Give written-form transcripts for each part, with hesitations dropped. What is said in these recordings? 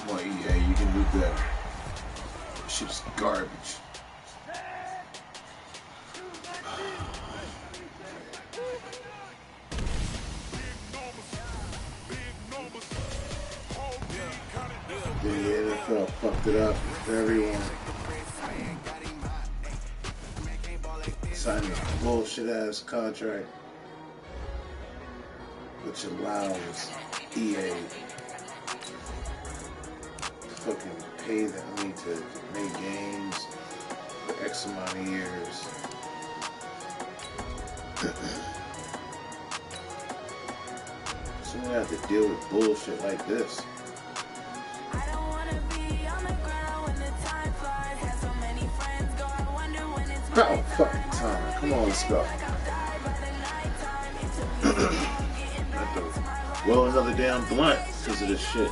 Come on, EA, you can do better. Shit's garbage. The NFL fucked it up for everyone. Signed a bullshit ass contract which allows EA to fucking pay them to make games for X amount of years. So we have to deal with bullshit like this. About fucking time. Come on, let's go. Have to roll another damn blunt because of this shit.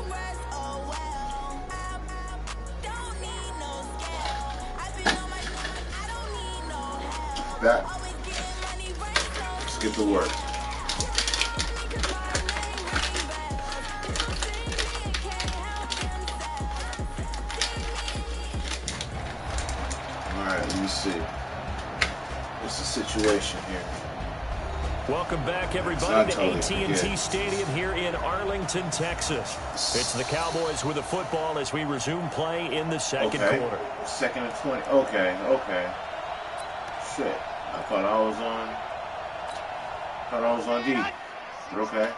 That. Let's get to work. Alright, let me see. What's the situation here? Welcome back, everybody, to AT&T Stadium here in Arlington, Texas. It's the Cowboys with the football as we resume play in the second quarter. Second and 20. Okay. Shit. I thought I was on D. But okay.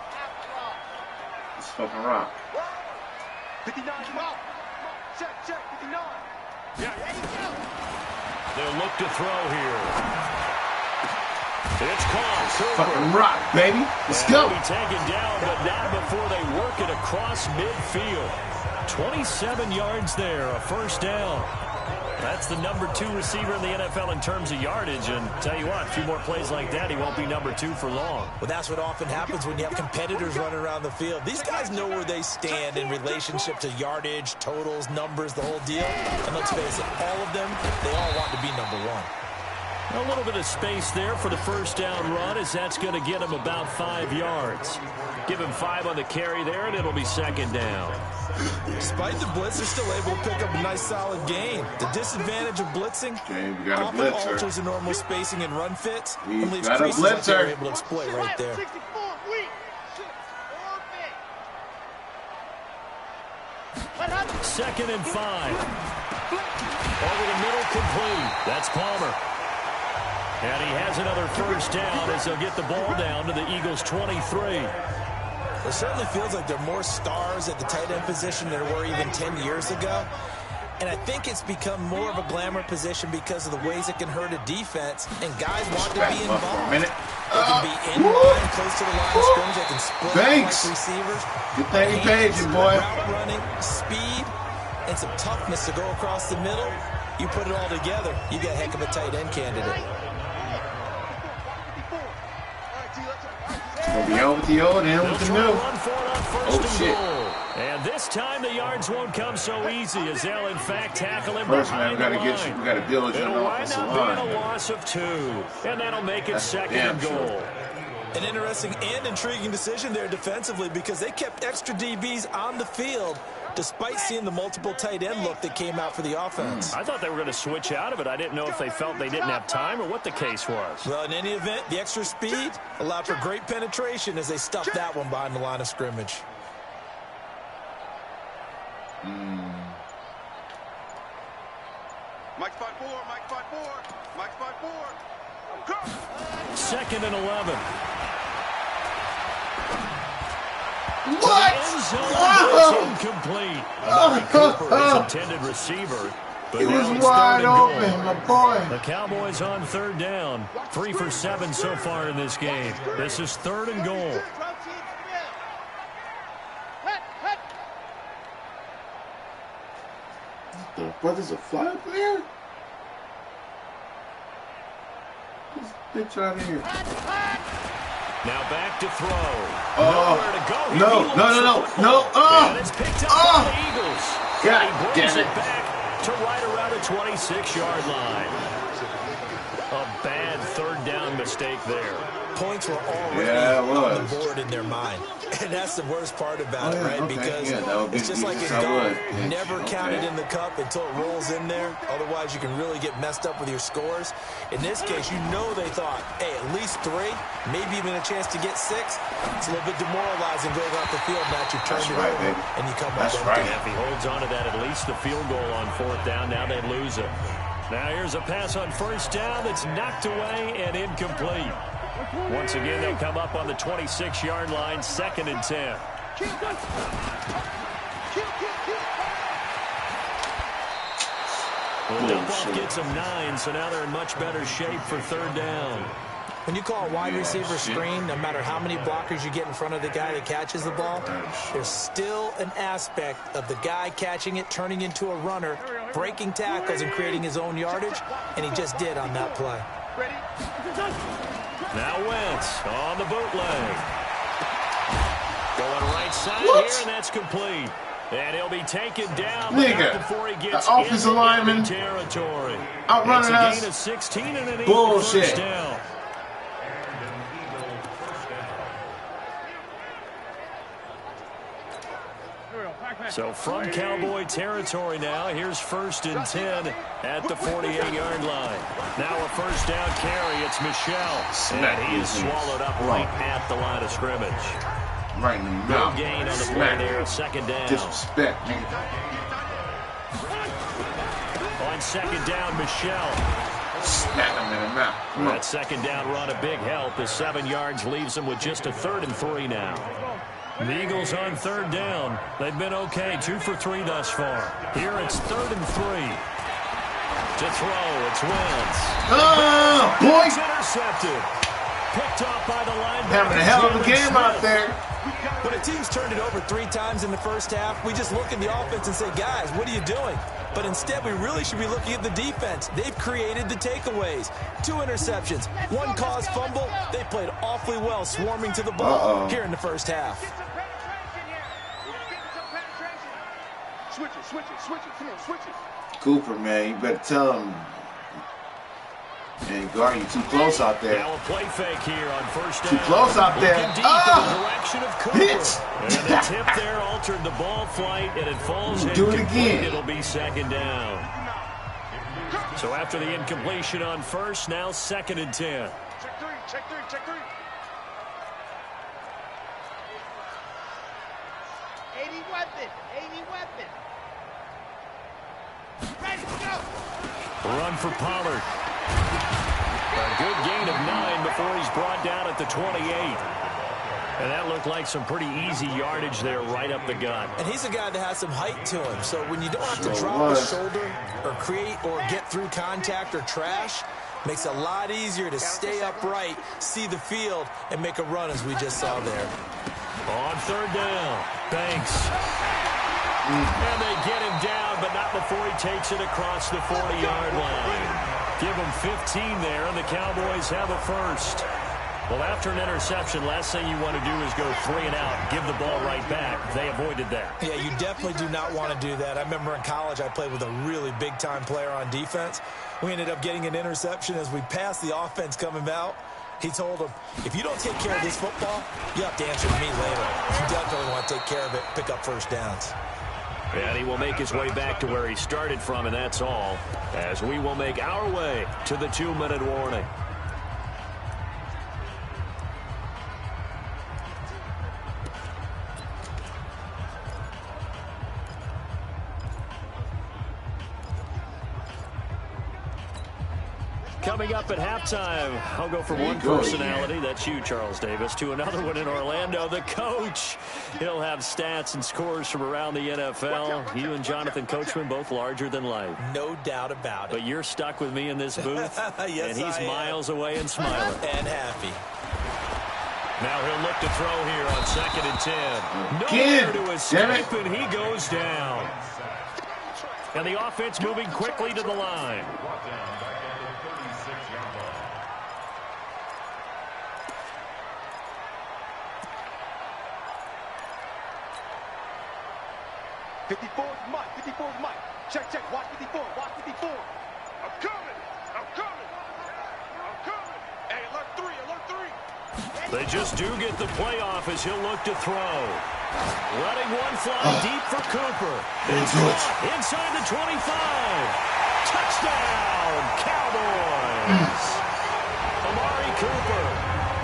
Let's fucking rock. 59. Check. 59. They'll look to throw here. It's caught. Fucking rock, baby. Let's go. Be taken down, but not before they work it across midfield. 27 yards there, a first down. That's the number 2 receiver in the NFL in terms of yardage. And tell you what, a few more plays like that, he won't be number 2 for long. Well, that's what often happens when you have competitors running around the field. These guys know where they stand in relationship to yardage, totals, numbers, the whole deal. And let's face it, all of them, they all want to be number 1. A little bit of space there for the first down run, as that's going to get him about 5 yards. Give him 5 on the carry there, and it'll be second down. Despite the blitz, they're still able to pick up a nice, solid gain. The disadvantage of blitzing often alters the normal spacing and run fits and leaves creases that they're able to exploit right there. Second and 5. Over the middle, complete. That's Palmer. And he has another first down as they'll get the ball down to the Eagles' 23. It certainly feels like there are more stars at the tight end position than there were even 10 years ago. And I think it's become more of a glamour position because of the ways it can hurt a defense. And guys want to be involved. They can be in line, close to the line of scrimmage. They can split receivers. Good thing you paid you, boy. Route running, speed, and some toughness to go across the middle. You put it all together, you got a heck of a tight end candidate. Gonna be on with the old and with the new. Oh, shit. And this time the yards won't come so easy as they'll, in fact, tackle him First, behind man, the line. we got to build you an offensive line. It'll wind up being a loss of 2, and that'll make it second and goal. An interesting and intriguing decision there defensively because they kept extra DBs on the field despite seeing the multiple tight end look that came out for the offense. I thought they were going to switch out of it. I didn't know if they felt they didn't have time or what the case was. Well, in any event, the extra speed allowed for great penetration as they stuffed that one behind the line of scrimmage. Mike's 5-4. Mike's 5-4. Second and 11. What? It's incomplete. Cooper is intended receiver. But it was wide open, my boy. The Cowboys on third down. 3 for 7 so far in this game. This is third and goal. The brother's a fly up there? This bitch out of here. Now back to throw. Nowhere to go. No. And it's picked up by the Eagles. God he brings damn it back to right around the 26-yard line. A bad third down mistake there. points were already on the board in their mind. And that's the worst part about it, right? Because it's just like in golf, never counted in the cup until it rolls in there. Otherwise, you can really get messed up with your scores. In this case, you know they thought, hey, at least 3, maybe even a chance to get 6. It's a little bit demoralizing going off the field now. You've turned it over, and you come back empty. If he holds on to that, at least the field goal on 4th down, now they lose it. Now here's a pass on 1st down that's knocked away and incomplete. Once again, they'll come up on the 26-yard line, 2nd and 10. The dump-off gets them 9, so now they're in much better shape for 3rd down. When you call a wide receiver screen, no matter how many blockers you get in front of the guy that catches the ball, there's still an aspect of the guy catching it, turning into a runner, breaking tackles and creating his own yardage, and he just did on that play. Now Wentz on the bootleg. Going right side here, and that's complete. And he'll be taken down before he gets offensive lineman territory. Outrunning us. It's a gain of 16 and an 8 Bullshit. first down. So from Cowboy territory now, here's 1st and 10 at the 48-yard line. Now a 1st down carry. It's Michel. And he is swallowed up right at the line of scrimmage. Right in the mouth. Good gain on the play there, 2nd down. Disrespect, nigga. On 2nd down, Michel. Smack him in the mouth. That 2nd down run, a big help. The 7 yards leaves them with just a 3rd and 3 now. The Eagles on 3rd down. They've been okay, 2 for 3 thus far. Here it's 3rd and 3. To throw, it's Wentz. Oh, boy! It's intercepted. Picked off by the linebacker. Having a hell of a game out there. When a team's turned it over 3 times in the first half, we just look at the offense and say, guys, what are you doing? But instead, we really should be looking at the defense. They've created the takeaways. 2 interceptions, 1 caused fumble. They played awfully well swarming to the ball here in the first half. Switch it. Come on, switch it. Cooper, man, you better tell him. Man, guard, you too close out there. Now a play fake here on 1st down. Too close out there. Deep in the direction of Cooper. Pitch. And the tip there altered the ball flight, and it falls Do it incomplete. again. It'll be 2nd down. So after the incompletion on 1st, now 2nd and 10. Check three. 80 weapon. Ready to go. Run for Pollard. A good gain of 9 before he's brought down at the 28. And that looked like some pretty easy yardage there right up the gut. And he's a guy that has some height to him. So when you don't have to drop a shoulder or create or get through contact or trash, makes it a lot easier to stay upright, see the field, and make a run as we just saw there. On 3rd down, Banks. And they get him down, but not before he takes it across the 40-yard line. Give him 15 there, and the Cowboys have a 1st. Well, after an interception, last thing you want to do is go 3 and out, give the ball right back. They avoided that. Yeah, you definitely do not want to do that. I remember in college I played with a really big-time player on defense. We ended up getting an interception as we passed the offense coming out. He told him, if you don't take care of this football, you have to answer to me later. You definitely want to take care of it, pick up 1st downs. And he will make his way back to where he started from, and that's all, as we will make our way to the 2-minute warning. Coming up at halftime, I'll go from one personality, that's you, Charles Davis, to another one in Orlando, the coach. He'll have stats and scores from around the NFL. You and Jonathan Coachman, both larger than life. No doubt about it. But you're stuck with me in this booth, yes, and he's miles away and smiling. And happy. Now he'll look to throw here on 2nd and 10. Nowhere to escape, and he goes down. And the offense moving quickly to the line. Mike. Check. Watch 54. I'm coming. Hey, alert 3. They just do get the playoff as he'll look to throw. Letting one fly deep for Cooper. It's caught inside the 25. Touchdown, Cowboys. Amari Cooper,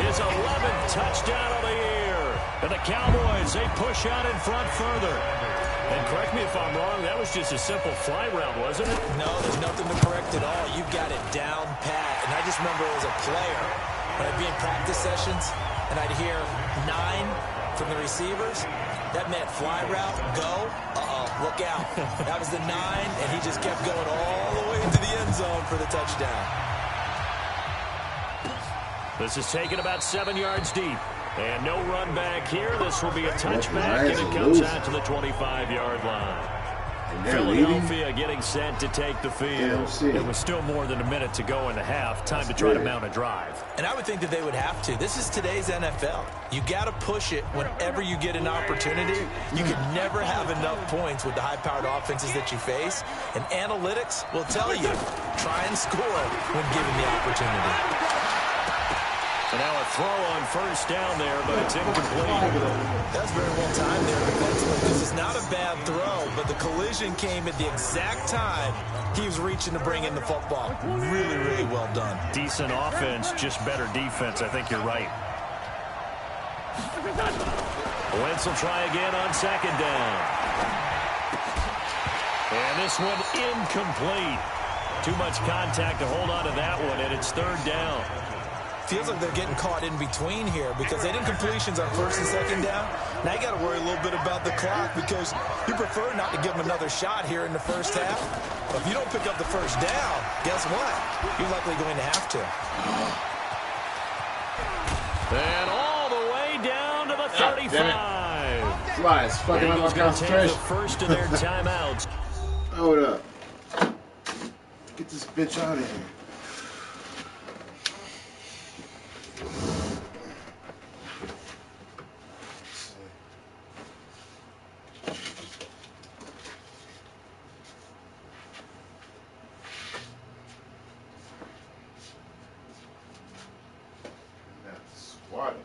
his 11th touchdown of the year. And the Cowboys, they push out in front further. And correct me if I'm wrong, that was just a simple fly route, wasn't it? No, there's nothing to correct at all. You got it down pat. And I just remember as a player, when I'd be in practice sessions, and I'd hear 9 from the receivers, that meant fly route, go, look out. That was the 9, and he just kept going all the way into the end zone for the touchdown. This is taken about 7 yards deep. And no run back here. This will be a touchback, and it comes out to the 25-yard line. Philadelphia getting set to take the field. It was still more than a minute to go in the half. Time to try to mount a drive. And I would think that they would have to. This is today's NFL. You got to push it whenever you get an opportunity. You can never have enough points with the high-powered offenses that you face. And analytics will tell you, try and score when given the opportunity. So now a throw on first down there, but it's incomplete. That's very well timed there defensively because it's not a bad throw, but the collision came at the exact time he was reaching to bring in the football. Really, really well done. Decent offense, just better defense. I think you're right. Wentz will try again on second down. And this one incomplete. Too much contact to hold on to that one, and it's third down. Feels like they're getting caught in between here because they did completions on first and second down. Now you got to worry a little bit about the clock because you prefer not to give them another shot here in the first half. But if you don't pick up the first down, guess what? You're likely going to have to. And all the way down to the 35. Flies fucking up my concentration. The first of their timeouts. Hold up. Get this bitch out of here. Squatting.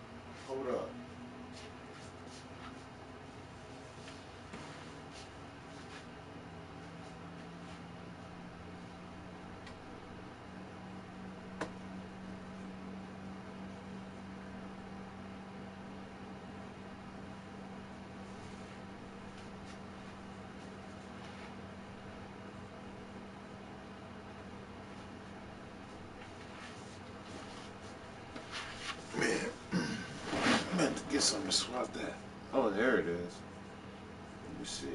Hold up. Get something to swap that. Oh, there it is. Let me see.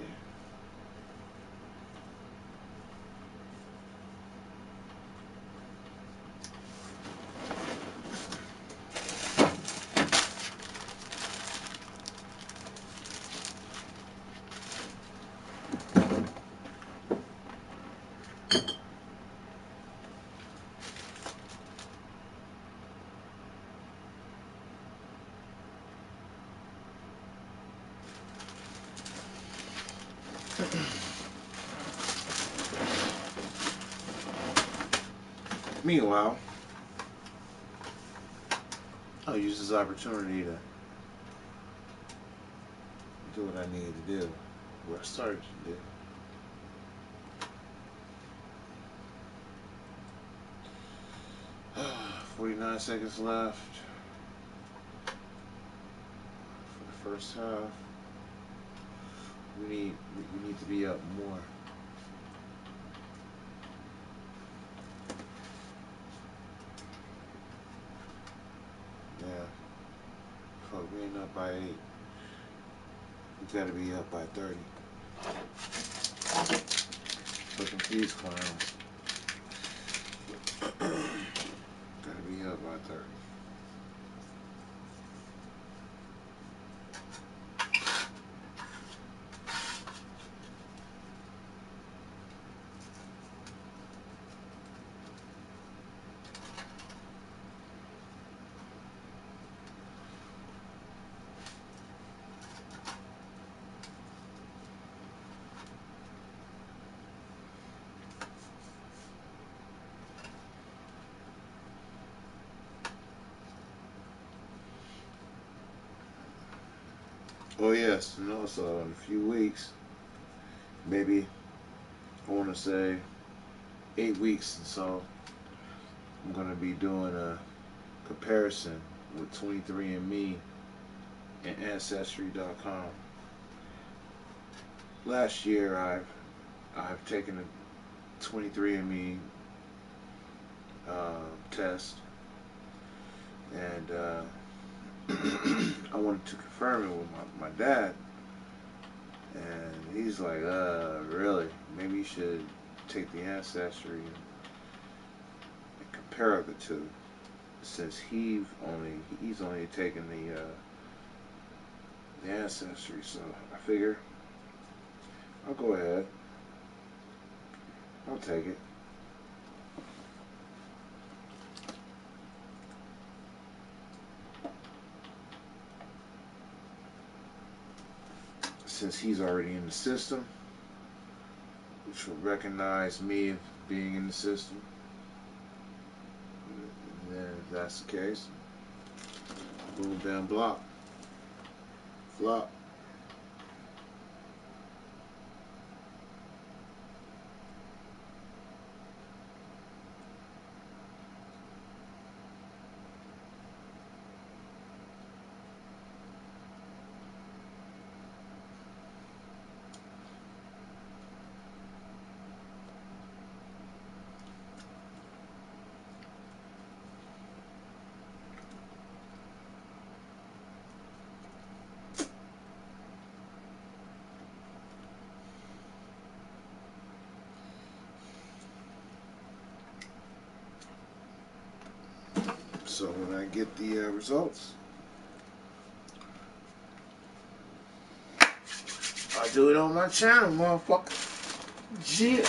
Meanwhile, I'll use this opportunity to do what I need to do, what I started to do. 49 seconds left for the first half. We need to be up more. Yeah. Fuck, we ain't up by 8. We gotta be up by 30. Fucking these clowns. Gotta be up by 30. Oh yes, so in a few weeks, maybe I want to say 8 weeks, and so I'm going to be doing a comparison with 23andMe and Ancestry.com. Last year, I've taken a 23andMe test, and I wanted to confirm it with my dad, and he's like, really? Maybe you should take the Ancestry and compare the two, since he's only taken the Ancestry. So I figure I'll go ahead. I'll take it. Since he's already in the system, which will recognize me being in the system, and then if that's the case, boom, bam, block, flop. So when I get the results, I do it on my channel, motherfucker. Yeah.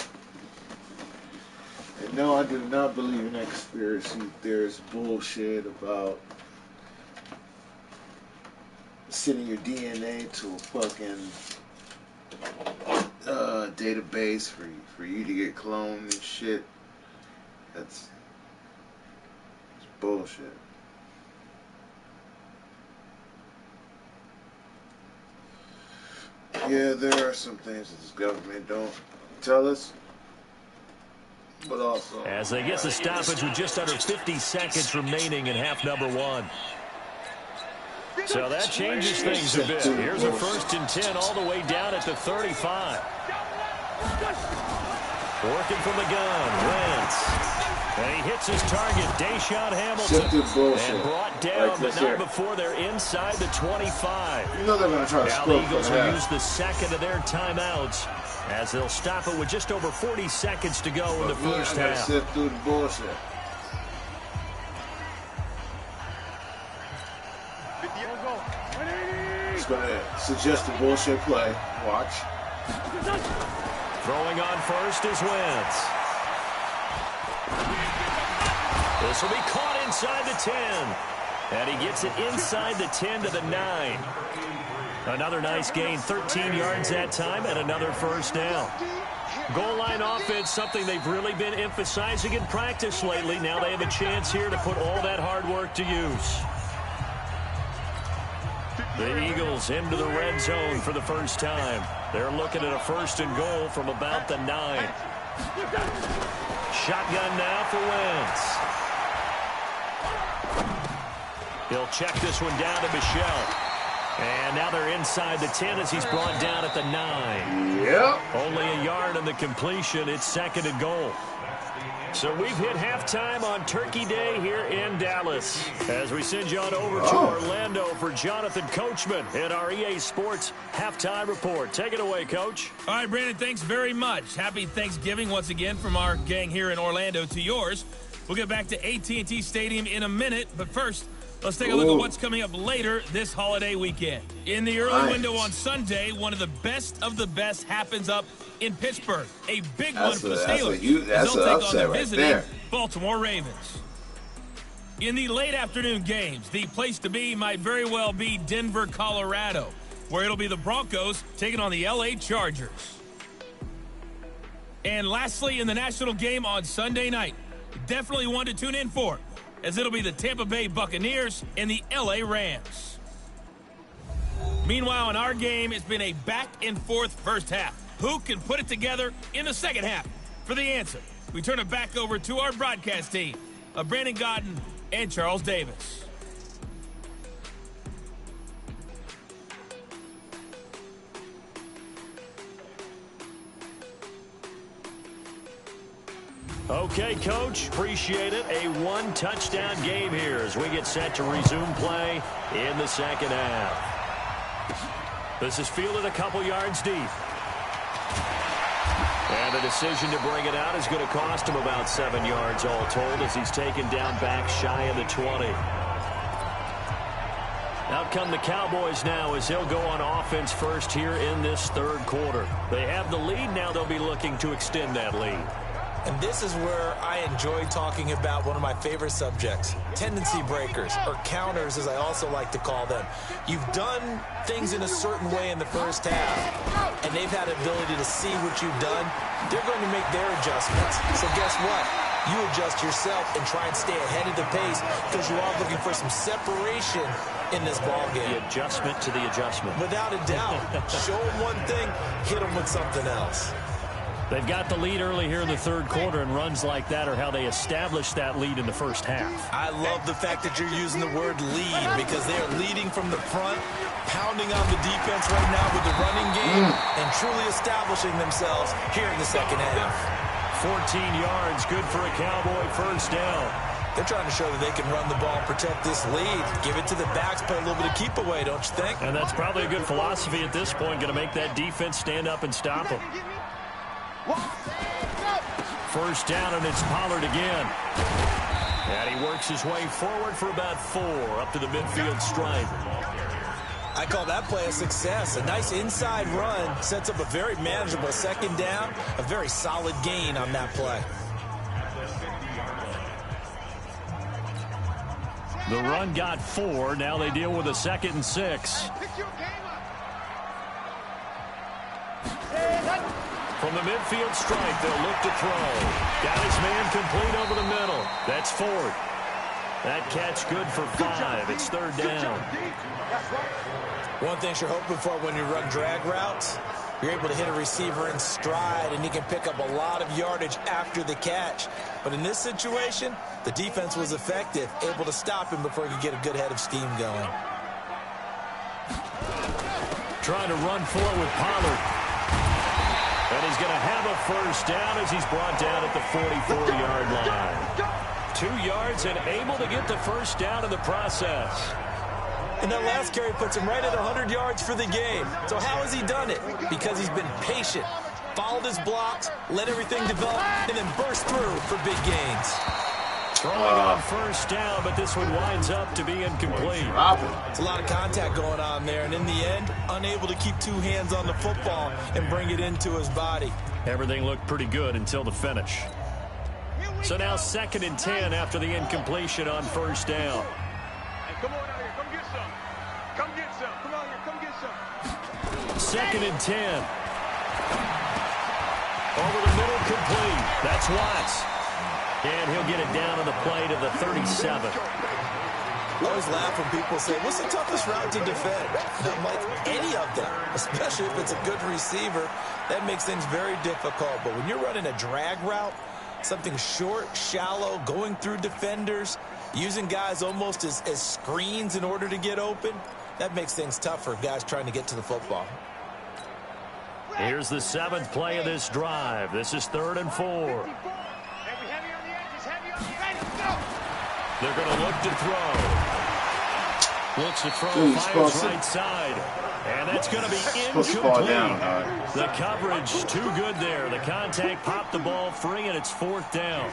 And no, I do not believe in that conspiracy theorist bullshit about sending your DNA to a fucking database for you to get cloned and shit. That's bullshit. Yeah, there are some things that this government don't tell us, but also as they get the stoppage with just under 50 seconds remaining in half number one. So that changes things a bit. Here's a 1st and 10 all the way down at the 35. Working from the gun, Wentz. And he hits his target, Deshaun Hamilton, and brought down, but not before they're inside the 25. You know they're going to try to now the Eagles will use the second of their timeouts as they'll stop it with just over 40 seconds to go in the first half. Sift through the bullshit. It's going to suggest a bullshit play. Watch. Throwing on first is Wentz. This will be caught inside the 10. And he gets it inside the 10 to the 9. Another nice gain, 13 yards that time, and another first down. Goal line offense, something they've really been emphasizing in practice lately. Now they have a chance here to put all that hard work to use. The Eagles into the red zone for the first time. They're looking at a 1st and goal from about the 9. Shotgun now for Wentz. He'll check this one down to Michelle. And now they're inside the 10 as he's brought down at the 9. Yep. Only a yard on the completion. It's 2nd and goal. So we've hit halftime on Turkey Day here in Dallas. As we send you on over to Orlando for Jonathan Coachman in our EA Sports Halftime Report. Take it away, Coach. All right, Brandon, thanks very much. Happy Thanksgiving once again from our gang here in Orlando to yours. We'll get back to AT&T Stadium in a minute, but first, let's take a look at what's coming up later this holiday weekend. In the early window on Sunday, one of the best happens up in Pittsburgh. A big one for the Steelers. That's an upset right there. Baltimore Ravens. In the late afternoon games, the place to be might very well be Denver, Colorado, where it'll be the Broncos taking on the LA Chargers. And lastly, in the national game on Sunday night, definitely one to tune in for, as it'll be the Tampa Bay Buccaneers and the LA Rams. Meanwhile, in our game, it's been a back-and-forth first half. Who can put it together in the second half? For the answer, we turn it back over to our broadcast team of Brandon Godden and Charles Davis. Okay, Coach, appreciate it. A one-touchdown game here as we get set to resume play in the second half. This is fielded a couple yards deep. And the decision to bring it out is going to cost him about 7 yards all told as he's taken down back shy of the 20. Out come the Cowboys now as he'll go on offense first here in this third quarter. They have the lead. Now they'll be looking to extend that lead. And this is where I enjoy talking about one of my favorite subjects, tendency breakers, or counters as I also like to call them. You've done things in a certain way in the first half, and they've had the ability to see what you've done. They're going to make their adjustments. So guess what? You adjust yourself and try and stay ahead of the pace because you are looking for some separation in this ball game. The adjustment to the adjustment. Without a doubt. Show them one thing, hit them with something else. They've got the lead early here in the third quarter, and runs like that are how they establish that lead in the first half. I love the fact that you're using the word lead because they are leading from the front, pounding on the defense right now with the running game, and truly establishing themselves here in the second half. 14 yards, good for a Cowboy first down. They're trying to show that they can run the ball, protect this lead, give it to the backs, play a little bit of keep away, don't you think? And that's probably a good philosophy at this point, going to make that defense stand up and stop them. First down, and it's Pollard again. And he works his way forward for about 4 up to the midfield stripe. I call that play a success. A nice inside run sets up a very manageable second down, a very solid gain on that play. The run got 4. Now they deal with a 2nd and 6. From the midfield stripe, they'll look to throw. Got his man complete over the middle. That's Ford. That catch good for 5. It's third down. One thing you're hoping for when you run drag routes, you're able to hit a receiver in stride, and he can pick up a lot of yardage after the catch. But in this situation, the defense was effective, able to stop him before he could get a good head of steam going. Trying to run for it with Pollard. And he's going to have a first down as he's brought down at the 44-yard line. 2 yards and able to get the first down in the process. And that last carry puts him right at 100 yards for the game. So how has he done it? Because he's been patient, followed his blocks, let everything develop, and then burst through for big gains. Throwing on first down, but this one winds up to be incomplete. It's a lot of contact going on there, and in the end, unable to keep 2 hands on the football and bring it into his body. Everything looked pretty good until the finish. So now 2nd and 10 after the incompletion on first down. Hey, come on out here. Come get some. Come get some. Come on here. Come get some. 2nd and 10. Over the middle, complete. That's Watts. And he'll get it down on the play to the 37. I always laugh when people say, what's the toughest route to defend? And I'm like, any of them, especially if it's a good receiver. That makes things very difficult. But when you're running a drag route, something short, shallow, going through defenders, using guys almost as screens in order to get open, that makes things tough for guys trying to get to the football. Here's the 7th play of this drive. This is 3rd and 4. They're going to look to throw. Looks to throw, fires right side. And that's going to be incomplete. The coverage too good there. The contact popped the ball free, and it's 4th down.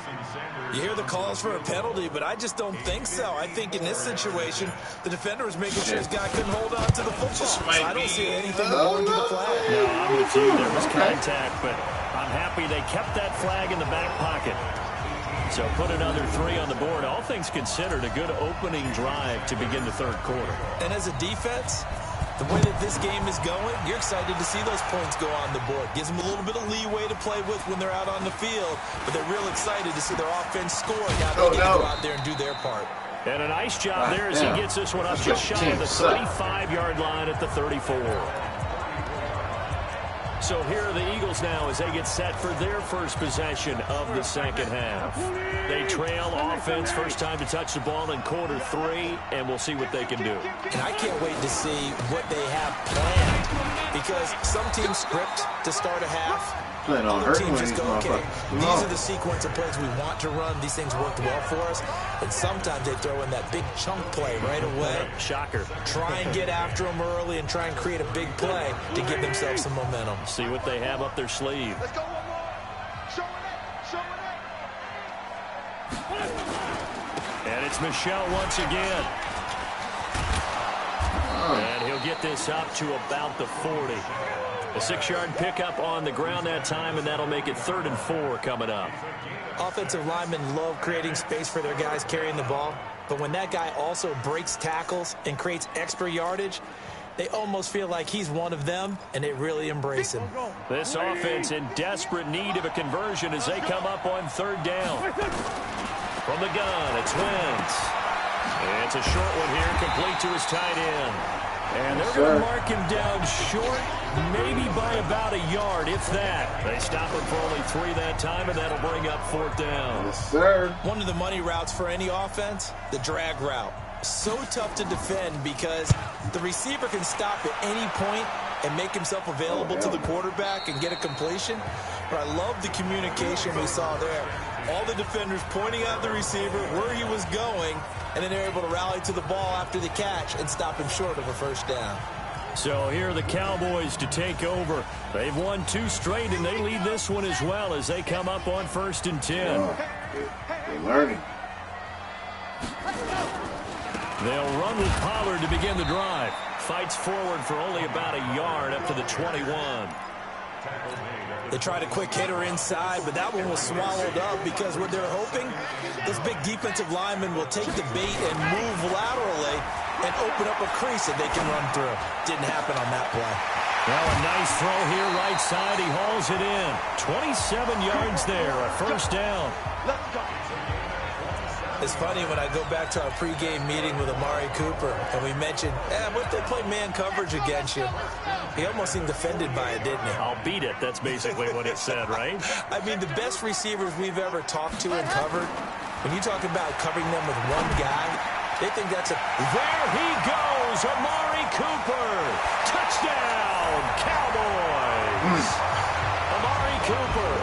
You hear the calls for a penalty, but I just don't think so. I think in this situation, the defender was making sure his guy couldn't hold on to the football. So I don't see anything to warrant the flag. No, I'm with you. There was contact, but I'm happy they kept that flag in the back pocket. So put another 3 on the board. All things considered, a good opening drive to begin the third quarter. And as a defense, the way that this game is going, you're excited to see those points go on the board. Gives them a little bit of leeway to play with when they're out on the field, but they're real excited to see their offense score. Now they get to go out there and do their part. And a nice job there as he gets this one up just shy of the 35-yard line at the 34. So here are the Eagles now as they get set for their first possession of the second half. They trail offense, first time to touch the ball in quarter 3, and we'll see what they can do. And I can't wait to see what they have planned, because some teams script to start a half. Other teams just go, okay, these are the sequence of plays we want to run. These things worked well for us. And sometimes they throw in that big chunk play right away. Shocker. Try and get after them early and try and create a big play to give themselves some momentum. See what they have up their sleeve. Let's go one more. Show it. And it's Michel once again. And he'll get this up to about the 40. A 6-yard pickup on the ground that time, and that'll make it 3rd and 4 coming up. Offensive linemen love creating space for their guys carrying the ball, but when that guy also breaks tackles and creates extra yardage, they almost feel like he's one of them, and they really embrace him. This offense in desperate need of a conversion as they come up on 3rd down. From the gun, it's Wentz. It's a short one here, complete to his tight end. And they're going to mark him down short, maybe by about a yard, if that. They stop him for only 3 that time, and that'll bring up 4th down. Yes, sir. One of the money routes for any offense, the drag route. So tough to defend because the receiver can stop at any point and make himself available to the quarterback and get a completion. But I love the communication we saw there. All the defenders pointing out the receiver, where he was going, and then they're able to rally to the ball after the catch and stop him short of a 1st down. So here are the Cowboys to take over. They've won 2 straight, and they lead this one as well as they come up on 1st and 10. They're learning. They'll run with Pollard to begin the drive. Fights forward for only about a yard up to the 21. They tried a quick hitter inside, but that one was swallowed up because what they're hoping, this big defensive lineman will take the bait and move laterally and open up a crease that they can run through. Didn't happen on that play. Well, a nice throw here right side. He hauls it in. 27 yards there, a 1st down. Let's go. It's funny when I go back to our pregame meeting with Amari Cooper and we mentioned, what if they play man coverage against you? He almost seemed offended by it, didn't he? I'll beat it. That's basically what it said, right? I mean, the best receivers we've ever talked to and covered, when you talk about covering them with one guy, they think that's a... There he goes, Amari Cooper. Touchdown, Cowboys. Amari Cooper,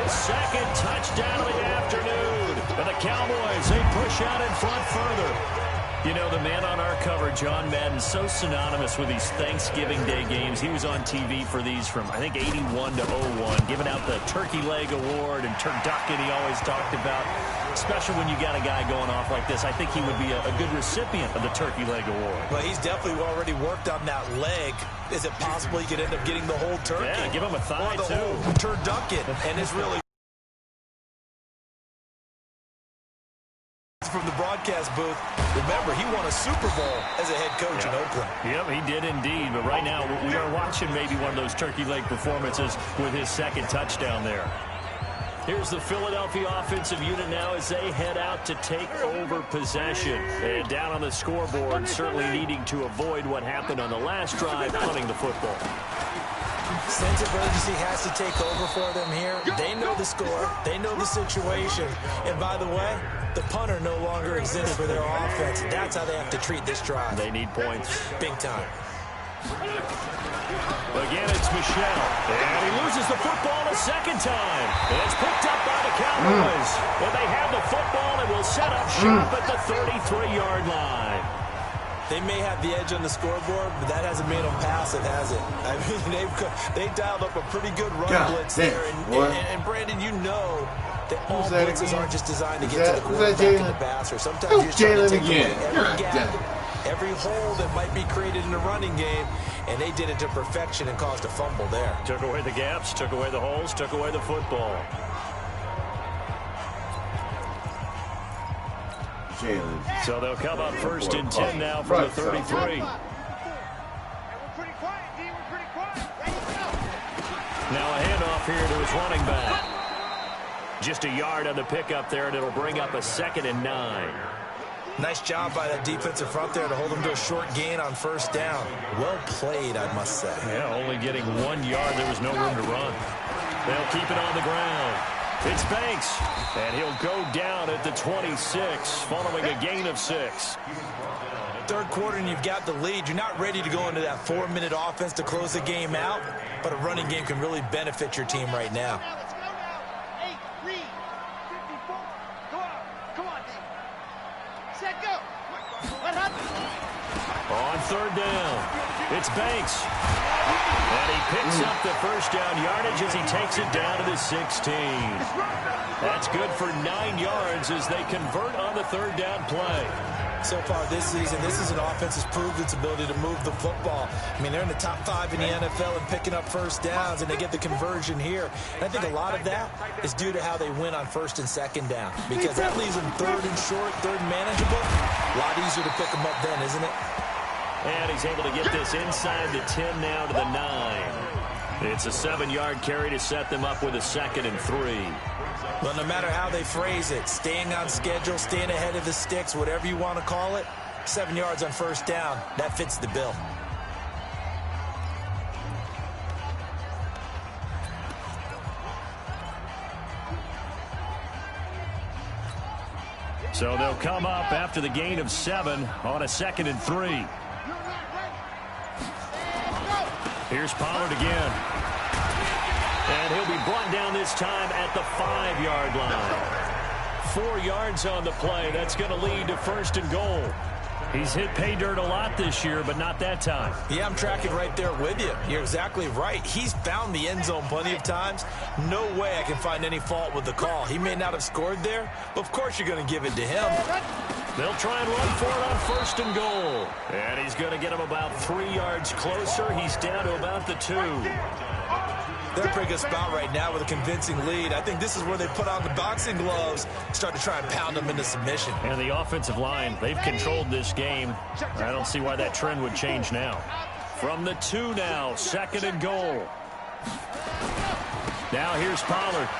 his 2nd touchdown of the afternoon. And the Cowboys, they push out in front further. You know, the man on our cover, John Madden, so synonymous with these Thanksgiving Day games. He was on TV for these from, I think, 81 to 01, giving out the Turkey Leg Award and turducken he always talked about. Especially when you got a guy going off like this, I think he would be a good recipient of the Turkey Leg Award. Well, he's definitely already worked on that leg. Is it possible he could end up getting the whole turkey? Yeah, give him a thigh, or the too. whole turducken, and it's really... From the broadcast booth, remember, he won a Super Bowl as a head coach in Oakland. Yep, he did indeed. But right now, we are watching maybe one of those turkey leg performances with his 2nd touchdown there. Here's the Philadelphia offensive unit now as they head out to take over possession. And down on the scoreboard, certainly needing to avoid what happened on the last drive, punting the football. Sense of urgency has to take over for them here. They know the score. They know the situation. And by the way, the punter no longer exists for their offense. That's how they have to treat this drive. They need points. Big time. Again, it's Michel. And he loses the football a 2nd time. And it's picked up by the Cowboys. When they have the football, it will set up shop at the 33-yard line. They may have the edge on the scoreboard, but that hasn't made them passive, has it? I mean, they dialed up a pretty good run blitz there. And Brandon, you know that all blitzes aren't just designed to get to the quarterback and the passer. Sometimes you're trying to take away every gap, every hole that might be created in the running game, and they did it to perfection and caused a fumble there. Took away the gaps, took away the holes, took away the football. So they'll come up 1st and 10 now from the 33. Now a handoff here to his running back. Just a yard on the pickup there, and it'll bring up a 2nd and 9. Nice job by that defensive front there to hold them to a short gain on first down. Well played, I must say. Yeah, only getting 1 yard. There was no room to run. They'll keep it on the ground. It's Banks, and he'll go down at the 26 following a gain of 6. Third quarter and you've got the lead. You're not ready to go into that 4-minute offense to close the game out, but a running game can really benefit your team right now. Let's go now. 8, read. 54. Come on. Set, go. What happened? On third down, it's Banks. And he picks up the first down yardage as he takes it down to the 16. That's good for 9 yards as they convert on the third down play. So far this season, this is an offense that's proved its ability to move the football. I mean, they're in the top 5 in the NFL and picking up first downs, and they get the conversion here. And I think a lot of that is due to how they win on first and second down, because that leaves them third and short, third and manageable. A lot easier to pick them up then, isn't it? And he's able to get this inside the 10 now to the 9. It's a 7-yard carry to set them up with a 2nd and 3. Well, no matter how they phrase it, staying on schedule, staying ahead of the sticks, whatever you want to call it, 7 yards on first down, that fits the bill. So they'll come up after the gain of 7 on a 2nd and 3. Here's Pollard again. And he'll be brought down this time at the 5-yard line. 4 yards on the play. That's going to lead to first and goal. He's hit pay dirt a lot this year, but not that time. Yeah, I'm tracking right there with you. You're exactly right. He's found the end zone plenty of times. No way I can find any fault with the call. He may not have scored there, but of course you're going to give it to him. They'll try and run for it on first and goal. And he's going to get him about 3 yards closer. He's down to about the 2. They're in a pretty good spot right now with a convincing lead. I think this is where they put on the boxing gloves, start to try and pound them into submission. And the offensive line, they've controlled this game. I don't see why that trend would change now. From the 2 now, 2nd and goal. Now here's Pollard.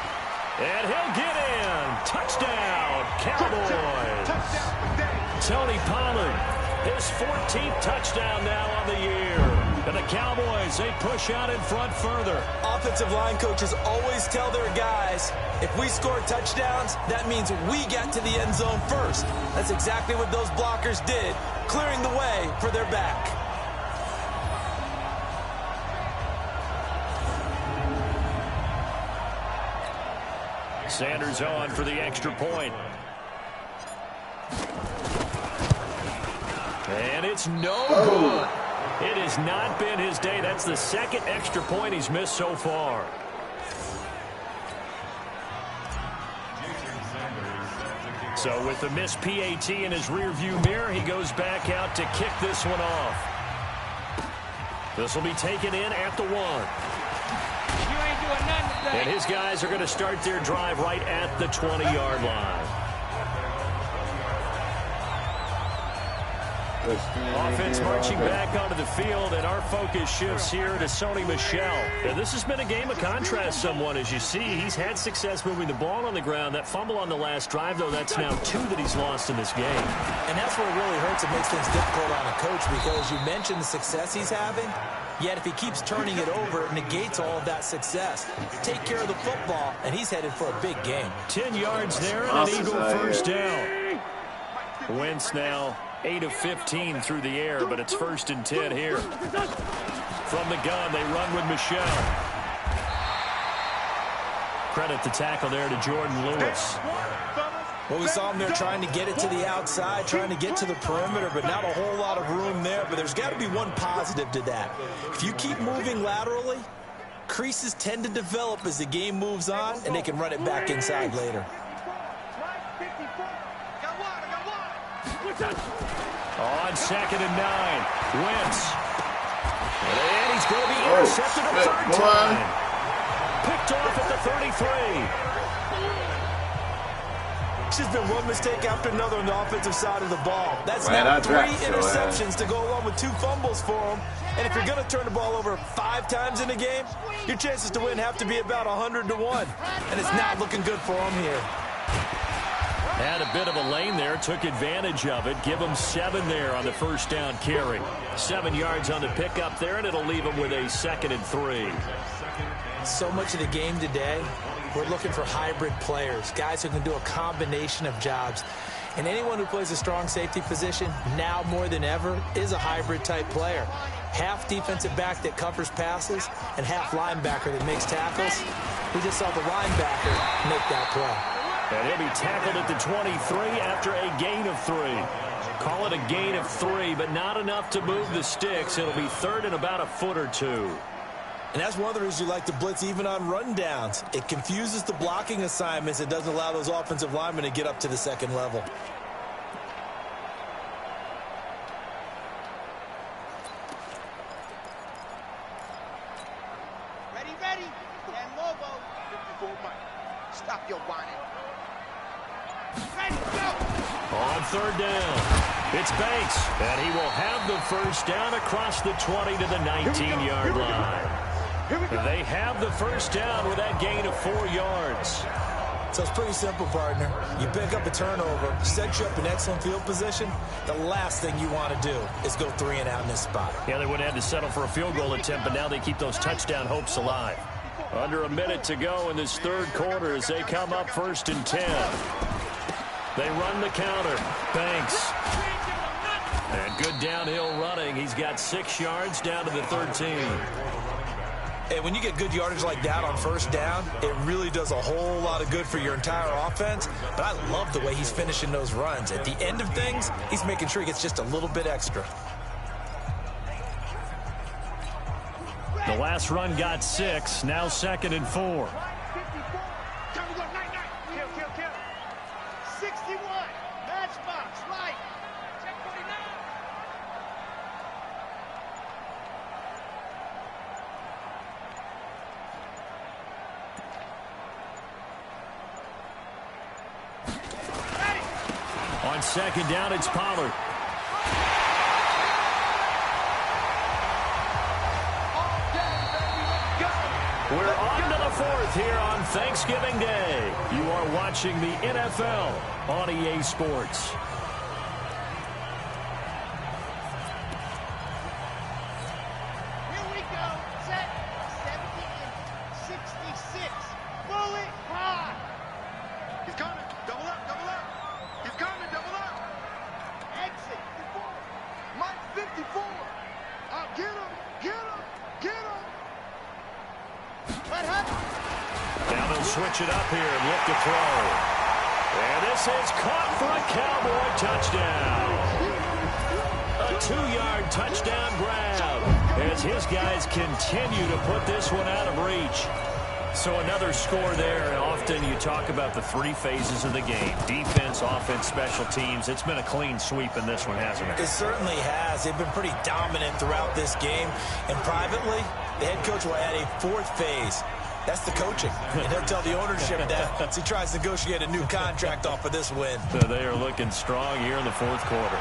And he'll get in. Touchdown, Cowboys. Tony Pollard, his 14th touchdown now on the year. And the Cowboys, they push out in front further. Offensive line coaches always tell their guys, if we score touchdowns, that means we get to the end zone first. That's exactly what those blockers did, clearing the way for their back. Sanders on for the extra point. And it's no good. It has not been his day. That's the 2nd extra point he's missed so far. So with the missed PAT in his rearview mirror, he goes back out to kick this one off. This will be taken in at the 1. And his guys are going to start their drive right at the 20-yard line. Offense marching back onto the field, and our focus shifts here to Sony Michel. And this has been a game of contrast somewhat. As you see, he's had success moving the ball on the ground. That fumble on the last drive, though, that's now 2 that he's lost in this game. And that's where it really hurts. It makes things difficult on a coach because you mentioned the success he's having, yet if he keeps turning it over, it negates all of that success. Take care of the football, and he's headed for a big game. 10 yards there and an Eagle first down. Wentz now 8 of 15 through the air, but it's 1st and 10 here. From the gun, they run with Michel. Credit the tackle there to Jordan Lewis. Well, we saw him there trying to get it to the outside, trying to get to the perimeter, but not a whole lot of room there. But there's got to be one positive to that. If you keep moving laterally, creases tend to develop as the game moves on, and they can run it back inside later. On 2nd and 9, Wentz. And he's going to be intercepted a 3rd time. Picked off at the 33. It's just been one mistake after another on the offensive side of the ball. That's now 3 interceptions to go along with 2 fumbles for him. And if you're going to turn the ball over 5 times in a game, your chances to win have to be about 100 to 1. And it's not looking good for him here. Had a bit of a lane there, took advantage of it. Give him 7 there on the first down carry. 7 yards on the pickup there, and it'll leave him with a 2nd and 3. So much of the game today, we're looking for hybrid players, guys who can do a combination of jobs. And anyone who plays a strong safety position, now more than ever, is a hybrid type player. Half defensive back that covers passes and half linebacker that makes tackles. We just saw the linebacker make that play. And he'll be tackled at the 23 after a gain of 3. Call it a gain of 3, but not enough to move the sticks. It'll be 3rd and about a foot or 2. And that's one of the reasons you like to blitz even on rundowns. It confuses the blocking assignments. It doesn't allow those offensive linemen to get up to the 2nd level. Ready, ready. Dan Lobo. 54 Mike. Stop your whining. Ready, go. On 3rd down, it's Banks, and he will have the first down across the 20 to the 19-yard line. They have the first down with that gain of 4 yards. So it's pretty simple, partner. You pick up a turnover, set you up in excellent field position. The last thing you want to do is go 3 and out in this spot. Yeah, they would have had to settle for a field goal attempt, but now they keep those touchdown hopes alive. Under a minute to go in this 3rd quarter as they come up 1st and 10. They run the counter. Banks. And good downhill running. He's got 6 yards down to the 13. And when you get good yardage like that on 1st down, it really does a whole lot of good for your entire offense. But I love the way he's finishing those runs. At the end of things, he's making sure he gets just a little bit extra. The last run got 6. Now 2nd and 4. Kill, kill, kill. 61. Matchbox, right. Check 49. On 2nd down, it's Pollard. We're on to the 4th here on Thanksgiving Day. You are watching the NFL on EA Sports. Here we go. Set. 66. Bullet high. He's coming. Double up, double up. He's coming, double up. Exit. Mike 54. Get him, get him, get him. What happened? Now they'll switch it up here and look to throw. And this is caught for a Cowboy touchdown. A 2-yard touchdown grab as his guys continue to put this one out of reach. So another score there, and often you talk about the 3 phases of the game. Defense, offense, special teams. It's been a clean sweep in this one, hasn't it? It certainly has. They've been pretty dominant throughout this game. And privately, the head coach will add a 4th phase. That's the coaching. And he'll tell the ownership that as he tries to negotiate a new contract off of this win. So they are looking strong here in the 4th quarter.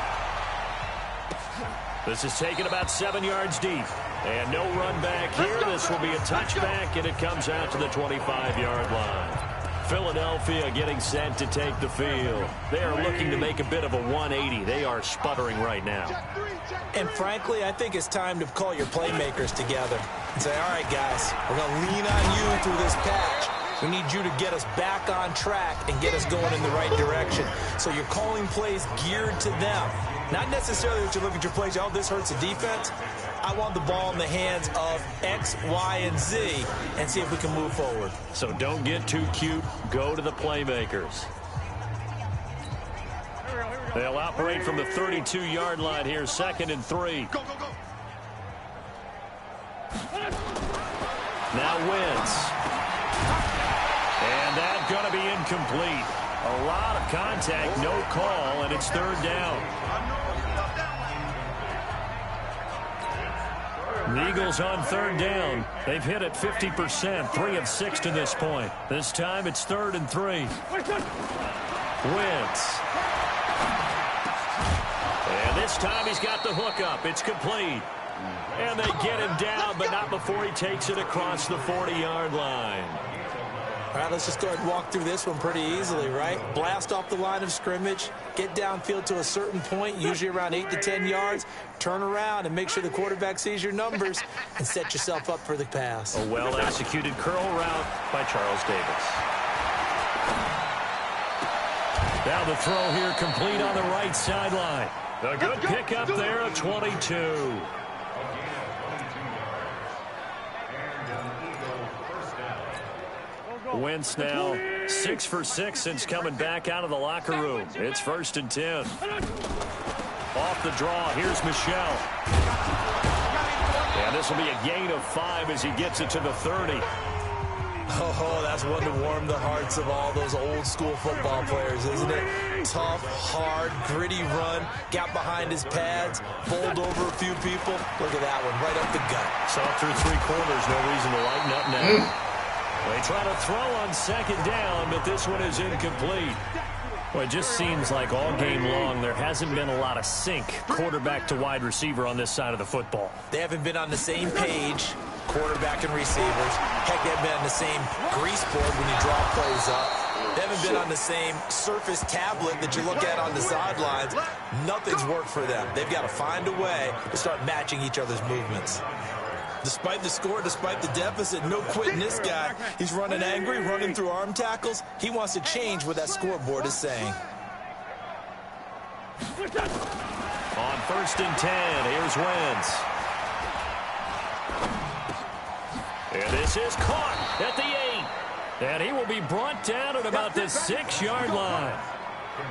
This is taken about 7 yards deep. And no run back here. This will be a touchback, and it comes out to the 25-yard line. Philadelphia getting set to take the field. They are looking to make a bit of a 180. They are sputtering right now. And frankly, I think it's time to call your playmakers together and say, all right, guys, we're going to lean on you through this patch. We need you to get us back on track and get us going in the right direction. So you're calling plays geared to them. Not necessarily that you look at your plays, oh, this hurts the defense. I want the ball in the hands of X, Y, and Z and see if we can move forward. So don't get too cute. Go to the playmakers. They'll operate from the 32-yard line here, 2nd and 3. Go, go, go. Now Wentz. And that's going to be incomplete. A lot of contact, no call, and it's 3rd down. The Eagles on 3rd down. They've hit it 50%, 3 of 6 to this point. This time it's 3rd and 3. Wentz. And this time he's got the hook up. It's complete. And they get him down, but not before he takes it across the 40-yard line. All right, let's just go ahead and walk through this one pretty easily, right? Blast off the line of scrimmage, get downfield to a certain point, usually around 8 to 10 yards, turn around and make sure the quarterback sees your numbers and set yourself up for the pass. A well-executed curl route by Charles Davis. Now the throw here complete on the right sideline. A good pickup there at 22. Wentz now 6 for 6 since coming back out of the locker room. It's 1st and 10. Off the draw, here's Michel. And this will be a gain of 5 as he gets it to the 30. Oh, that's one to warm the hearts of all those old school football players, isn't it? Tough, hard, gritty run, got behind his pads, bowled over a few people. Look at that one, right up the gut. Saw through 3 quarters, no reason to lighten up now. They try to throw on 2nd down, but this one is incomplete. Well, it just seems like all game long there hasn't been a lot of sync quarterback to wide receiver on this side of the football. They haven't been on the same page, quarterback and receivers. Heck, they haven't been on the same grease board when you draw plays up. They haven't been on the same surface tablet that you look at on the sidelines. Nothing's worked for them. They've got to find a way to start matching each other's movements. Despite the score, despite the deficit, no quitting this guy. He's running angry, running through arm tackles. He wants to change what that scoreboard is saying. On 1st and 10, here's Wentz. And this is caught at the 8. And he will be brought down at about the 6-yard line.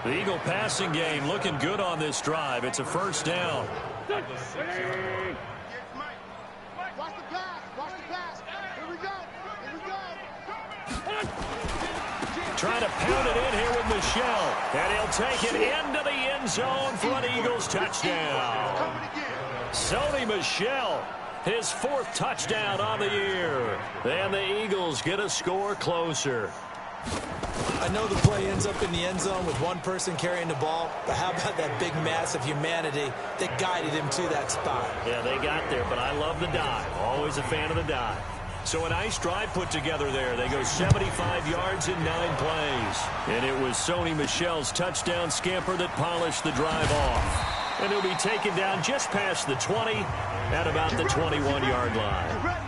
The Eagle passing game looking good on this drive. It's a 1st down. Trying to pound it in here with Michel. And he'll take it into the end zone for an Eagles touchdown. Sony Michel, his 4th touchdown on the year. And the Eagles get a score closer. I know the play ends up in the end zone with one person carrying the ball, but how about that big mass of humanity that guided him to that spot? Yeah, they got there, but I love the dive. Always a fan of the dive. So a nice drive put together there. They go 75 yards in 9 plays. And it was Sony Michel's touchdown scamper that polished the drive off. And he'll be taken down just past the 20 at about the 21-yard line.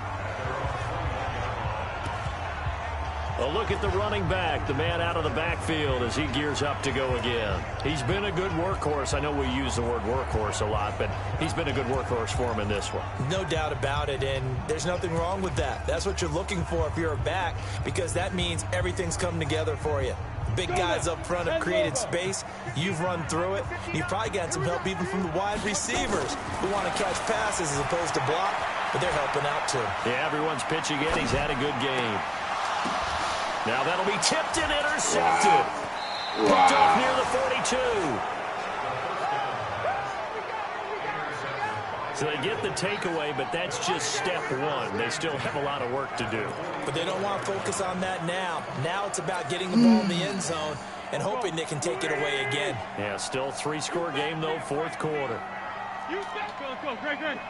A look at the running back, the man out of the backfield as he gears up to go again. He's been a good workhorse. I know we use the word workhorse a lot, but he's been a good workhorse for him in this one. No doubt about it, and there's nothing wrong with that. That's what you're looking for if you're a back, because that means everything's come together for you. Big guys up front have created space. You've run through it. You've probably gotten some help even from the wide receivers who want to catch passes as opposed to block, but they're helping out too. Yeah, everyone's pitching in. He's had a good game. Now that'll be tipped and intercepted. Wow. Picked off near the 42. So they get the takeaway, but that's just step 1. They still have a lot of work to do. But they don't want to focus on that now. Now it's about getting the ball in the end zone and hoping they can take it away again. Yeah, still 3-score game, though, 4th quarter. Go, Greg.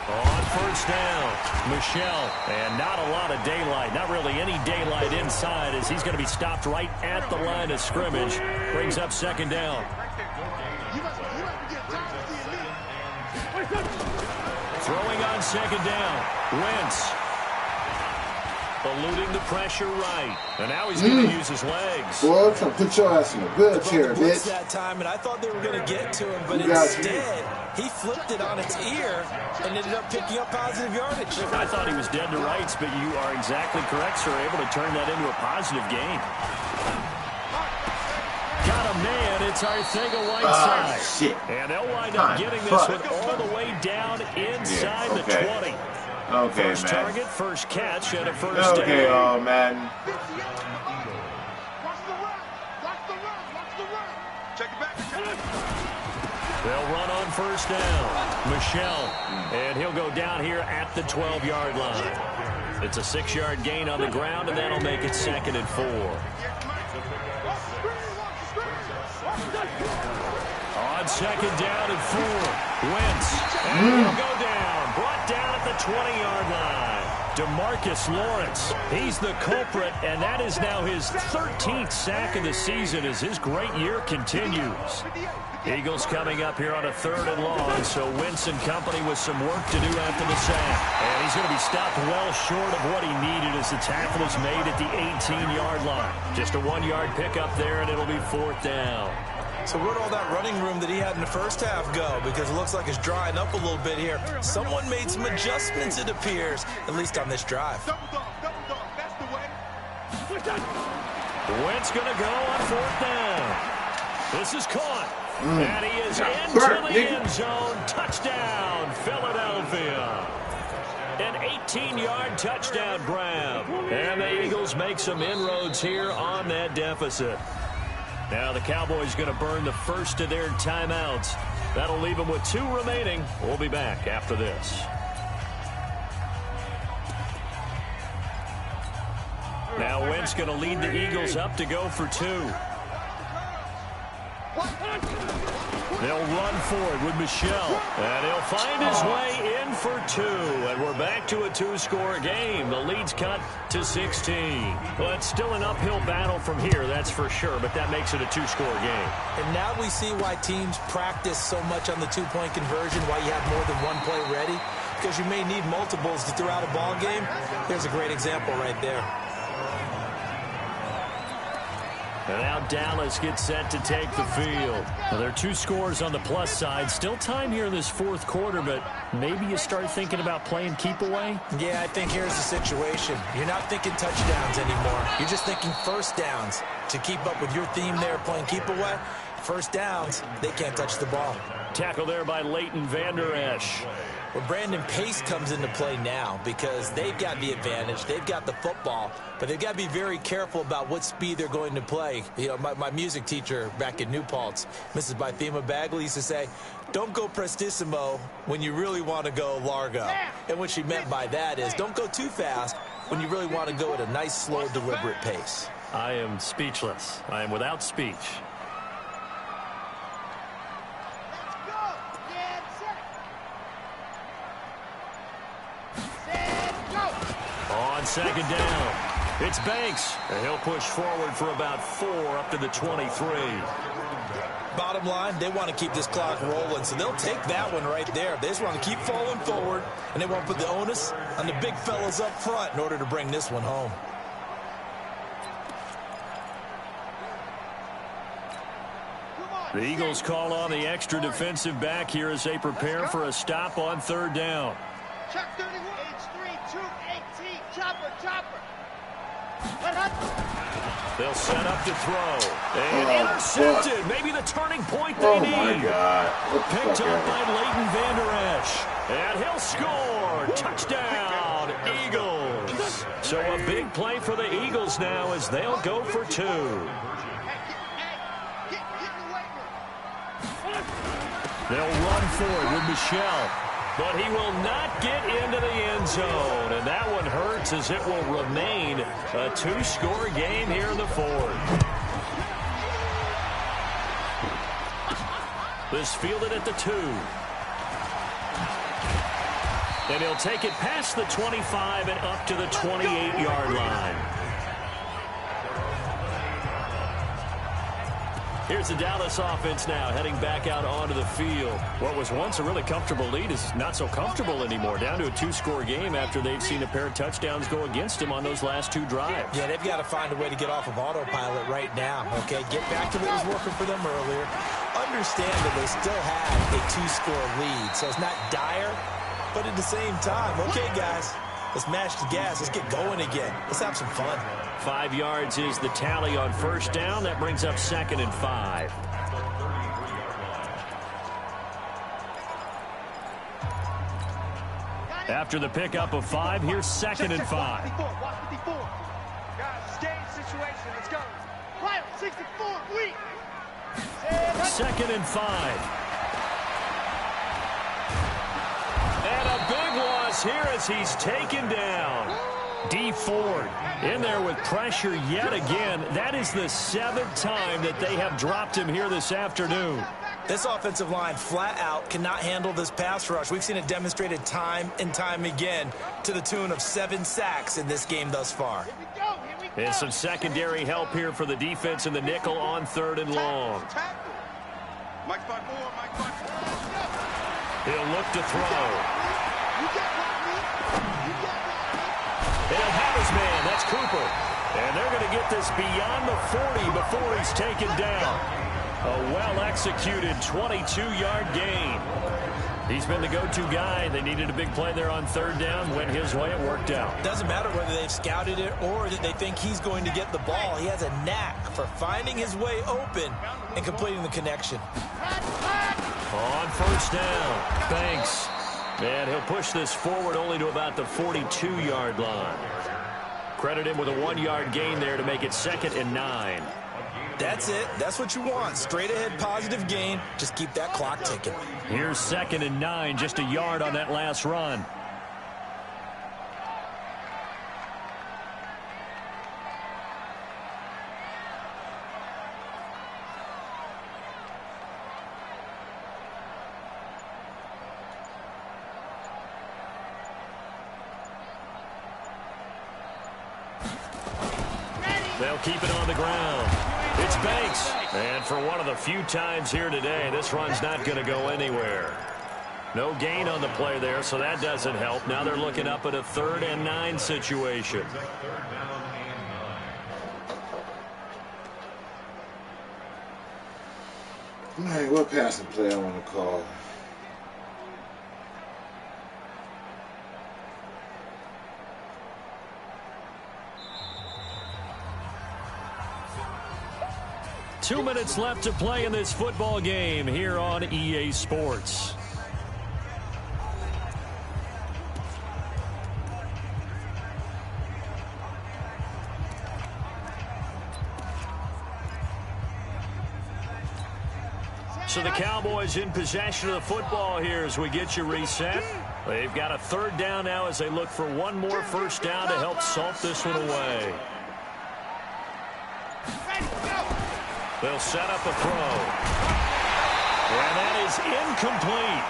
On 1st down, Michel, and not a lot of daylight, not really any daylight inside as he's going to be stopped right at the line of scrimmage. Brings up 2nd down. Throwing on 2nd down, Wentz. Eluding the pressure right. And now he's going to use his legs. Boy, I'm trying to put your ass in a wheelchair, bitch. That time, and I thought they were going to get to him, but instead, he flipped it on its ear and ended up picking up positive yardage. I thought he was dead to rights, but you are exactly correct, sir. Able to turn that into a positive gain. Got a man. It's Arcega-Whiteside. Shit. And they'll wind up getting this one all the way down inside the 20. Okay, first man. Target, first catch, and a 1st down. Okay, oh, man. Watch the run. Check it back. They'll run on 1st down. Michel. And he'll go down here at the 12-yard line. It's a 6-yard gain on the ground, and that'll make it 2nd and 4. On 2nd down and 4. Wentz. And he'll go down. Brought down at the 20-yard line. DeMarcus Lawrence. He's the culprit, and that is now his 13th sack of the season as his great year continues. Eagles coming up here on a 3rd and long, so Wentz and company with some work to do after the sack. And he's going to be stopped well short of what he needed as the tackle is made at the 18-yard line. Just a 1-yard pickup there, and it'll be 4th down. So where'd all that running room that he had in the first half go? Because it looks like it's drying up a little bit here. Someone made some adjustments, it appears, at least on this drive. Double dog, that's the way. Wentz going to go on 4th down. This is caught. And he is into the end zone. Touchdown, Philadelphia. An 18-yard touchdown grab. And the Eagles make some inroads here on that deficit. Now the Cowboys going to burn the first of their timeouts. That'll leave them with 2 remaining. We'll be back after this. Now Wentz going to lead the Eagles up to go for 2. They'll run for it with Michel. And he'll find his way in for 2. And we're back to a 2-score game. The lead's cut to 16. Well, it's still an uphill battle from here, that's for sure. But that makes it a 2-score game. And now we see why teams practice so much on the 2-point conversion, why you have more than one play ready. Because you may need multiples to throw out a ball game. Here's a great example right there. And now Dallas gets set to take the field. Well, there are 2 scores on the plus side. Still time here in this 4th quarter, but maybe you start thinking about playing keep away? Yeah, I think here's the situation. You're not thinking touchdowns anymore. You're just thinking first downs. To keep up with your theme there, playing keep away, first downs, they can't touch the ball. Tackle there by Leighton Vander Esch. Well, Brandon, pace comes into play now because they've got the advantage. They've got the football, but they've got to be very careful about what speed they're going to play. You know, my music teacher back in New Paltz, Mrs. Bythema Bagley, used to say, don't go prestissimo when you really want to go largo. And what she meant by that is don't go too fast when you really want to go at a nice, slow, deliberate pace. I am speechless. I am without speech. On 2nd down, it's Banks. And he'll push forward for about 4 up to the 23. Bottom line, they want to keep this clock rolling, so they'll take that one right there. They just want to keep falling forward, and they want to put the onus on the big fellas up front in order to bring this one home. The Eagles call on the extra defensive back here as they prepare for a stop on 3rd down. Chuck 31, H3, 218, chopper. They'll set up to throw. And intercepted. Maybe the turning point they need. Oh, my God. Picked up by Leighton Vander Esch. And he'll score. Touchdown, Eagles. So a big play for the Eagles now as they'll go for 2. They'll run for it with Michel. But he will not get into the end zone. And that one hurts as it will remain a 2-score game here in the 4th. This fielded at the 2. And he'll take it past the 25 and up to the 28-yard line. Here's the Dallas offense now heading back out onto the field. What was once a really comfortable lead is not so comfortable anymore. Down to a 2-score game after they've seen a pair of touchdowns go against them on those last 2 drives. Yeah, they've got to find a way to get off of autopilot right now, okay? Get back to what was working for them earlier. Understand that they still have a 2-score lead, so it's not dire, but at the same time, okay, guys, let's mash the gas. Let's get going again. Let's have some fun. 5 yards is the tally on 1st down. That brings up 2nd and 5. After the pickup of 5, here's 2nd and 5. Watch 54. Guys, it's game situation. Let's go. Right, 64, weak. 2nd and 5. And a big loss here as he's taken down. D. Ford in there with pressure yet again. That is the 7th time that they have dropped him here this afternoon. This offensive line flat out cannot handle this pass rush. We've seen it demonstrated time and time again to the tune of 7 sacks in this game thus far. Here we go. Here we go. And some secondary help here for the defense in the nickel on 3rd and long. Mike 5-4, Mike 5-4. He'll look to throw. You got me. You got me. He'll have his man. That's Cooper. And they're going to get this beyond the 40 before he's taken down. A well-executed 22-yard gain. He's been the go-to guy. They needed a big play there on 3rd down. Went his way. It worked out. Doesn't matter whether they've scouted it or that they think he's going to get the ball. He has a knack for finding his way open and completing the connection. On 1st down. Banks. And he'll push this forward only to about the 42-yard line. Credit him with a 1-yard gain there to make it 2nd and 9. That's it. That's what you want. Straight ahead positive gain. Just keep that clock ticking. Here's 2nd and 9. Just a yard on that last run. They'll keep it on the ground. It's Banks. And for one of the few times here today, this run's not going to go anywhere. No gain on the play there, so that doesn't help. Now they're looking up at a 3rd and 9 situation. All right, what passing play I want to call? Two minutes left to play in this football game here on EA Sports. So the Cowboys in possession of the football here as we get you reset. They've got a 3rd down now as they look for one more 1st down to help salt this one away. They'll set up a throw. And that is incomplete.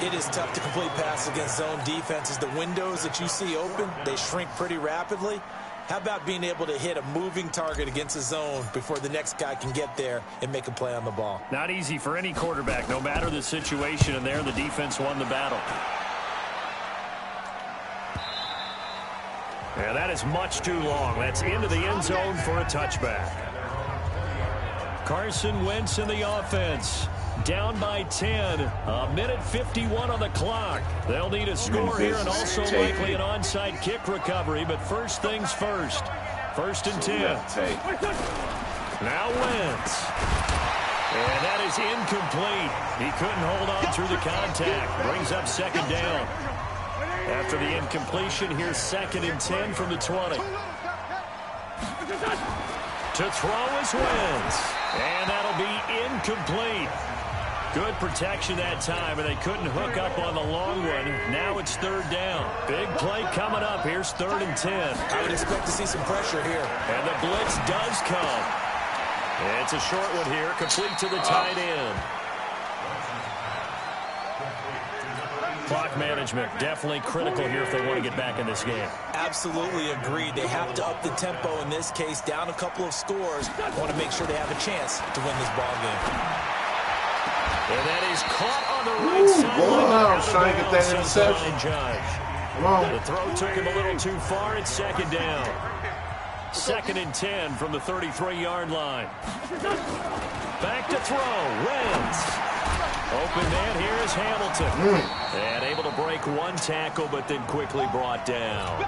It is tough to complete passes against zone defenses. The windows that you see open, they shrink pretty rapidly. How about being able to hit a moving target against a zone before the next guy can get there and make a play on the ball? Not easy for any quarterback, no matter the situation, and there the defense won the battle. And that is much too long. That's into the end zone for a touchback. Carson Wentz in the offense. Down by 10. A minute 51 on the clock. They'll need a score here and also likely an onside kick recovery. But first things first. 1st and 10. Now Wentz. And that is incomplete. He couldn't hold on through the contact. Brings up 2nd down. After the incompletion, here's 2nd and 10 from the 20. To throw is Wentz. And that'll be incomplete. Good protection that time, and they couldn't hook up on the long one. Now it's 3rd down. Big play coming up. Here's 3rd and 10. I would expect to see some pressure here. And the blitz does come. It's a short one here, complete to the tight end. Clock management definitely critical here if they want to get back in this game. Absolutely agreed. They have to up the tempo in this case, down a couple of scores. Want to make sure they have a chance to win this ball game. And that is caught on the right sideline. I was trying to get that interception. The throw took him a little too far. It's 2nd down. 2nd and 10 from the 33-yard line. Back to throw. Wentz. Open man. Here is Hamilton. And able to break one tackle, but then quickly brought down.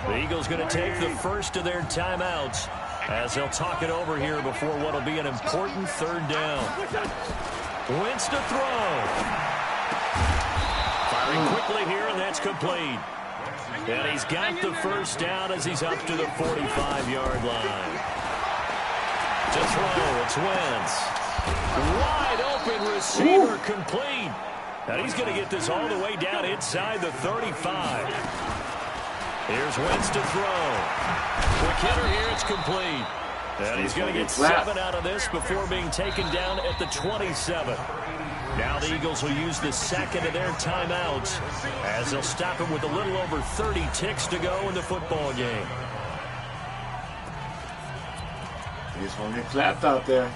The Eagles going to take the first of their timeouts as they'll talk it over here before what will be an important 3rd down. Wentz to throw. Firing quickly here, and that's complete. And he's got the 1st down as he's up to the 45-yard line. To throw, it's Wentz. Wide open receiver complete. And he's going to get this all the way down inside the 35. Here's Wentz to throw. Quick hitter here, it's complete. And he's going to get 7 out of this before being taken down at the 27. Now the Eagles will use the second of their timeouts as they'll stop him with a little over 30 ticks to go in the football game. He just won't get clapped out there.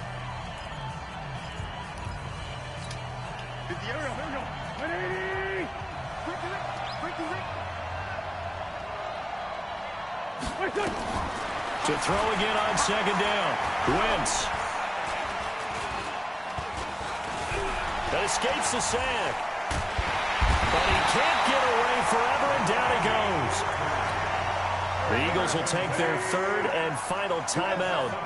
To throw again on second down. Wentz. That escapes the sack. But he can't get away forever, and down he goes. The Eagles will take their third and final timeout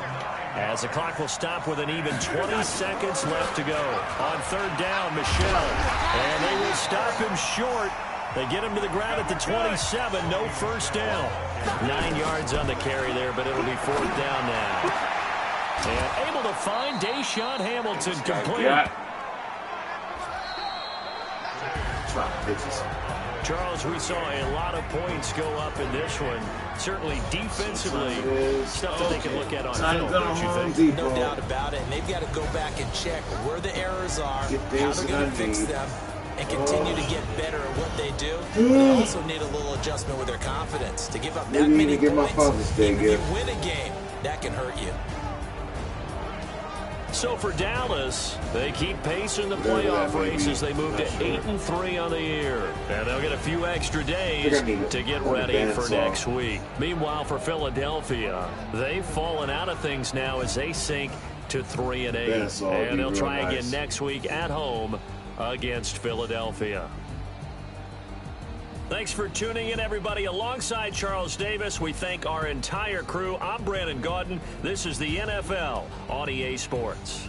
as the clock will stop with an even 20 seconds left to go. On third down, Michelle. And they will stop him short. They get him to the ground at the 27. No first down. 9 yards on the carry there, but it'll be fourth down now. And able to find Deshaun Hamilton complete. Charles, we saw a lot of points go up in this one. Certainly defensively, stuff that they can look at on film, don't you think? No doubt about it. And they've got to go back and check where the errors are, how they're going to fix them, and continue to get better at what they do. They also need a little adjustment with their confidence. To give up that many points, even if you win a game, that can hurt you. So for Dallas, they keep pace in the playoff race as they move to 8-3 on the year. And they'll get a few extra days to get ready for next week. Meanwhile, for Philadelphia, they've fallen out of things now as they sink to 3-8. And they'll try again next week at home against Philadelphia. Thanks for tuning in, everybody. Alongside Charles Davis, we thank our entire crew. I'm Brandon Gaudin. This is the NFL on EA Sports.